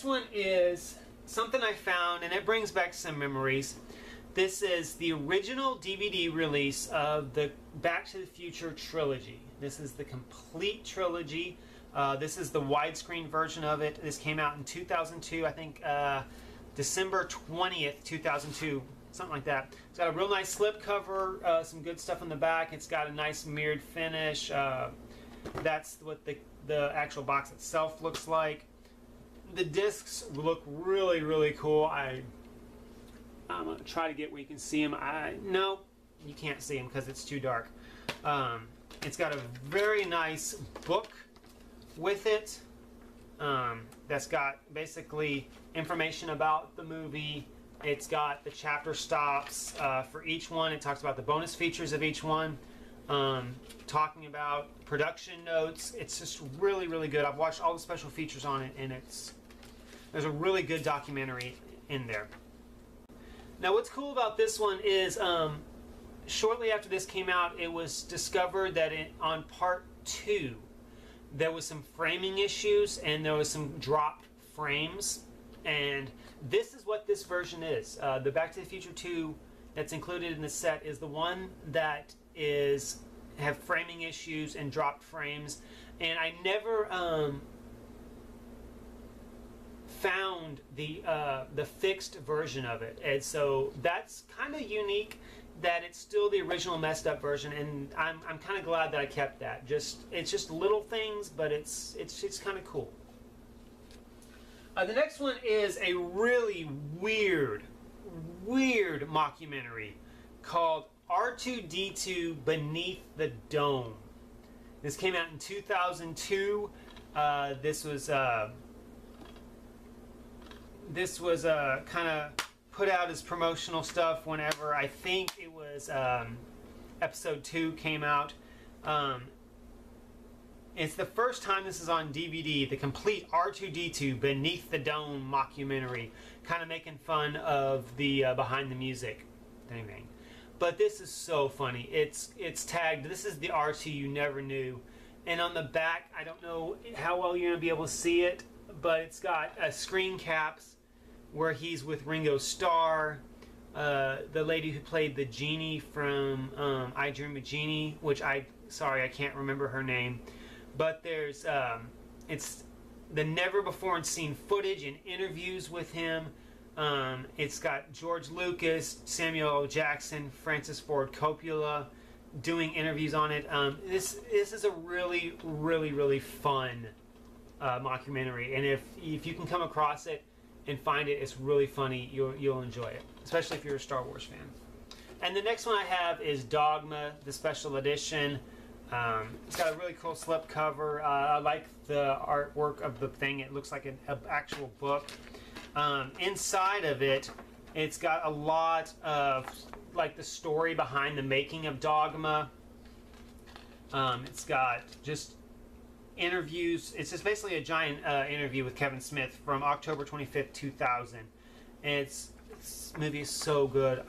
next one is something I found, and it brings back some memories. This is the original DVD release of the Back to the Future trilogy. This is the complete trilogy. This is the widescreen version of it. This came out in 2002, I think December 20th, 2002, something like that. It's got a real nice slipcover, some good stuff on the back. It's got a nice mirrored finish. That's what the actual box itself looks like. The discs look really, really cool. I'm going to try to get where you can see them. No, you can't see them because it's too dark. It's got a very nice book with it that's got basically information about the movie. It's got the chapter stops for each one. It talks about the bonus features of each one, talking about production notes. It's just really, really good. I've watched all the special features on it, and there's a really good documentary in there. Now, what's cool about this one is shortly after this came out, it was discovered that on part 2, there was some framing issues and there was some dropped frames. And this is what this version is. The Back to the Future 2 that's included in the set is the one that have framing issues and dropped frames. And I never found the fixed version of it, and so that's kind of unique that it's still the original messed up version, and I'm kind of glad that I kept that. It's just little things, but it's kind of cool. The next one is a really weird mockumentary called R2-D2 Beneath the Dome. This came out in 2002. This was kind of put out as promotional stuff whenever I think it was episode 2 came out. It's the first time this is on DVD, the complete R2-D2 Beneath the Dome mockumentary, kind of making fun of the behind the music thing. But this is so funny. It's tagged, this is the R2 you never knew. And on the back, I don't know how well you're going to be able to see it, but it's got screen caps where he's with Ringo Starr, the lady who played the genie from I Dream of Jeannie, which I can't remember her name. But there's it's the never before seen footage and interviews with him. It's got George Lucas, Samuel L. Jackson, Francis Ford Coppola doing interviews on it. This is a really, really, really fun mockumentary, and if you can come across it and find it, it's really funny. You'll enjoy it, especially if you're a Star Wars fan. And the next one I have is Dogma, the special edition. It's got a really cool slip cover. I like the artwork of the thing. It looks like an actual book. Inside of it, it's got a lot of like the story behind the making of Dogma. It's got just interviews. It's just basically a giant interview with Kevin Smith from October 25th, 2000. And this movie is so good.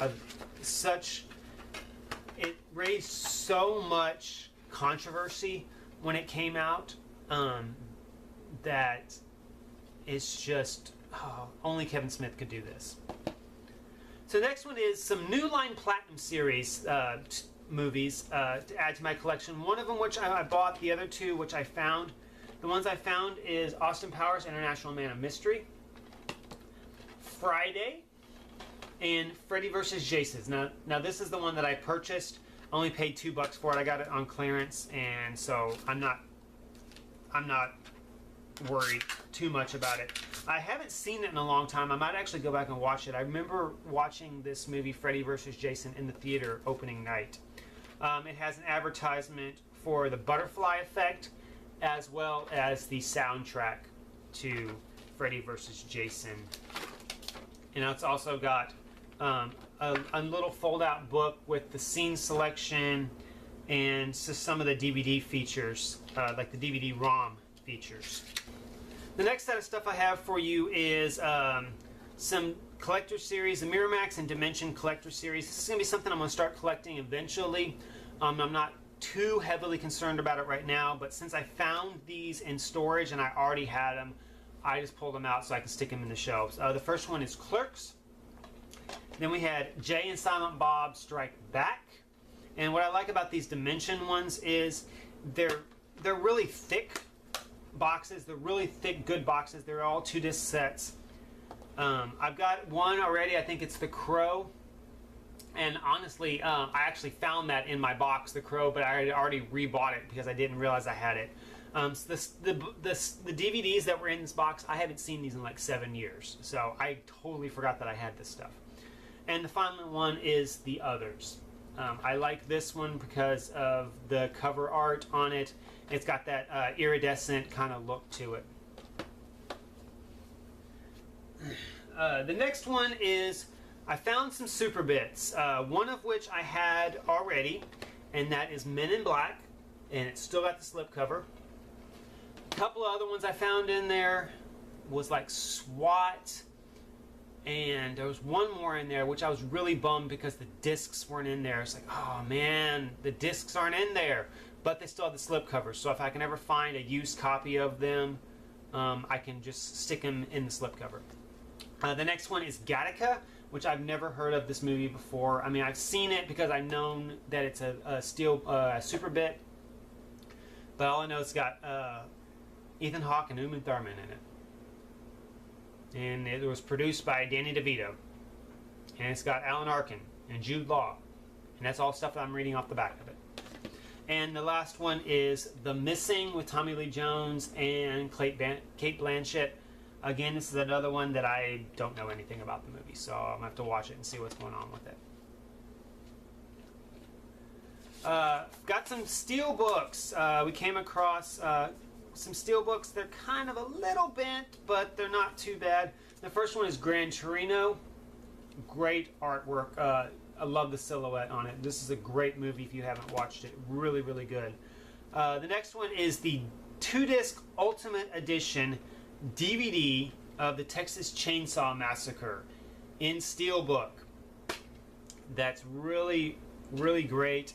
It raised so much controversy when it came out that it's just only Kevin Smith could do this. So the next one is some New Line Platinum Series movies to add to my collection. One of them which I bought, the other two which I found. The ones I found is Austin Powers International Man of Mystery, Friday, and Freddy vs. Jason. Now this is the one that I purchased. I only paid $2 for it. I got it on clearance, and so I'm not worried too much about it. I haven't seen it in a long time. I might actually go back and watch it. I remember watching this movie, Freddy vs. Jason, in the theater opening night. It has an advertisement for the butterfly effect, as well as the soundtrack to Freddy vs. Jason. And it's also got a little fold-out book with the scene selection and some of the DVD features, like the DVD ROM features. The next set of stuff I have for you is some collector series, the Miramax and Dimension collector series. This is going to be something I'm going to start collecting eventually. I'm not too heavily concerned about it right now, but since I found these in storage and I already had them, I just pulled them out so I can stick them in the shelves. The first one is Clerks. Then we had Jay and Silent Bob Strike Back. And what I like about these Dimension ones is they're really thick boxes. They're really thick, good boxes. They're all 2-disc sets. I've got one already. I think it's The Crow. And honestly, I actually found that in my box, The Crow, but I had already rebought it because I didn't realize I had it. So the DVDs that were in this box, I haven't seen these in like 7 years. So I totally forgot that I had this stuff. And the final one is The Others. I like this one because of the cover art on it. It's got that iridescent kind of look to it. The next one is, I found some Super Bits, one of which I had already, and that is Men in Black, and it's still got the slipcover. A couple of other ones I found in there was like SWAT, and there was one more in there which I was really bummed because the discs weren't in there. It's like, oh man, the discs aren't in there, but they still have the slipcovers. So if I can ever find a used copy of them, I can just stick them in the slipcover. The next one is Gattaca, which I've never heard of this movie before. I mean, I've seen it because I've known that it's a Super Bit, but all I know is it's got Ethan Hawke and Uma Thurman in it. And it was produced by Danny DeVito. And it's got Alan Arkin and Jude Law. And that's all stuff that I'm reading off the back of it. And the last one is The Missing with Tommy Lee Jones and Kate Blanchett. Again, this is another one that I don't know anything about the movie, so I'm going to have to watch it and see what's going on with it. Got some steel books. We came across some steel books. They're kind of a little bent, but they're not too bad. The first one is Gran Torino. Great artwork. I love the silhouette on it. This is a great movie if you haven't watched it. Really, really good. The next one is the 2-disc Ultimate Edition DVD of the Texas Chainsaw Massacre in steelbook. That's really, really great.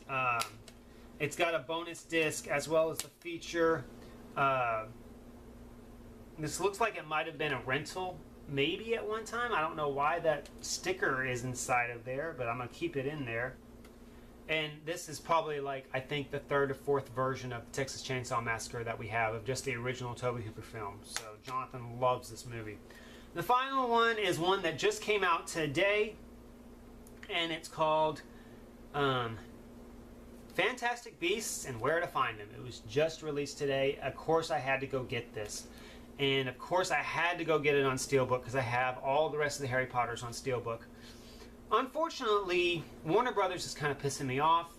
It's got a bonus disc as well as the feature. This looks like it might have been a rental maybe at one time. I don't know why that sticker is inside of there, but I'm going to keep it in there. And this is probably like, I think, the 3rd or 4th version of Texas Chainsaw Massacre that we have of just the original Tobe Hooper film. So Jonathan loves this movie. The final one is one that just came out today, and it's called Fantastic Beasts and Where to Find Them. It was just released today. Of course I had to go get this. And of course I had to go get it on Steelbook because I have all the rest of the Harry Potters on Steelbook. Unfortunately, Warner Brothers is kind of pissing me off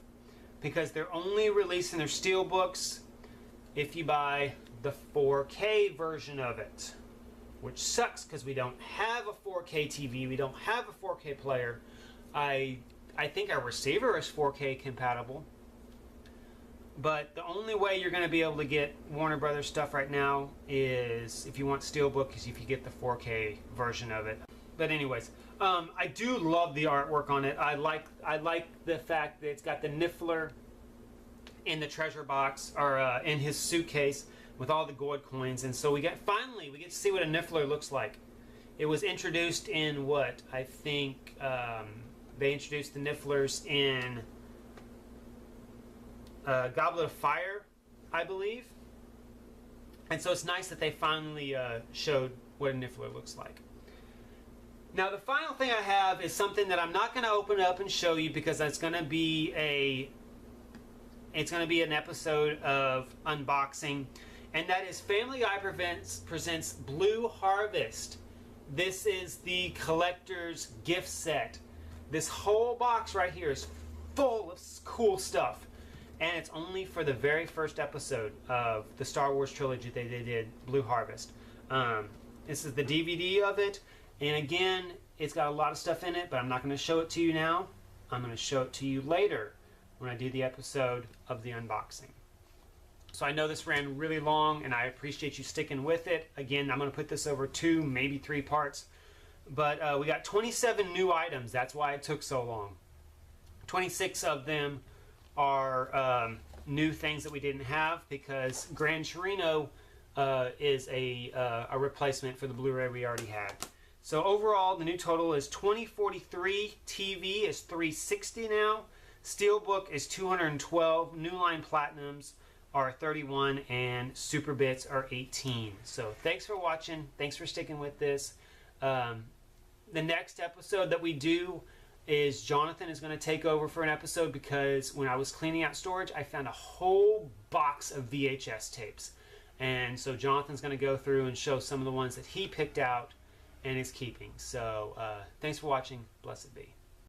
because they're only releasing their Steelbooks if you buy the 4K version of it, which sucks because we don't have a 4K TV, we don't have a 4K player. I think our receiver is 4K compatible, but the only way you're going to be able to get Warner Brothers stuff right now is if you want Steelbook, is if you get the 4K version of it. But anyways, I do love the artwork on it. I like the fact that it's got the Niffler in the treasure box, or in his suitcase with all the gold coins, and so finally we get to see what a Niffler looks like. It was introduced in what I think they introduced the Nifflers in Goblet of Fire, I believe. And so it's nice that they finally showed what a Niffler looks like. Now the final thing I have is something that I'm not going to open up and show you because it's going to be an episode of unboxing, and that is Family Guy presents Blue Harvest. This is the collector's gift set. This whole box right here is full of cool stuff, and it's only for the very first episode of the Star Wars trilogy that they did, Blue Harvest. This is the DVD of it. And again, it's got a lot of stuff in it, but I'm not going to show it to you now. I'm going to show it to you later when I do the episode of the unboxing. So I know this ran really long, and I appreciate you sticking with it. Again, I'm going to put this over 2, maybe 3 parts. But we got 27 new items. That's why it took so long. 26 of them are new things that we didn't have because Gran Torino is a replacement for the Blu-ray we already had. So overall, the new total is 2043. TV is 360 now. Steelbook is 212. New line Platinums are 31, and Super Bits are 18. So thanks for watching. Thanks for sticking with this. The next episode that we do is Jonathan is going to take over for an episode, because when I was cleaning out storage, I found a whole box of VHS tapes. And so Jonathan's going to go through and show some of the ones that he picked out and is keeping. So thanks for watching. Blessed be.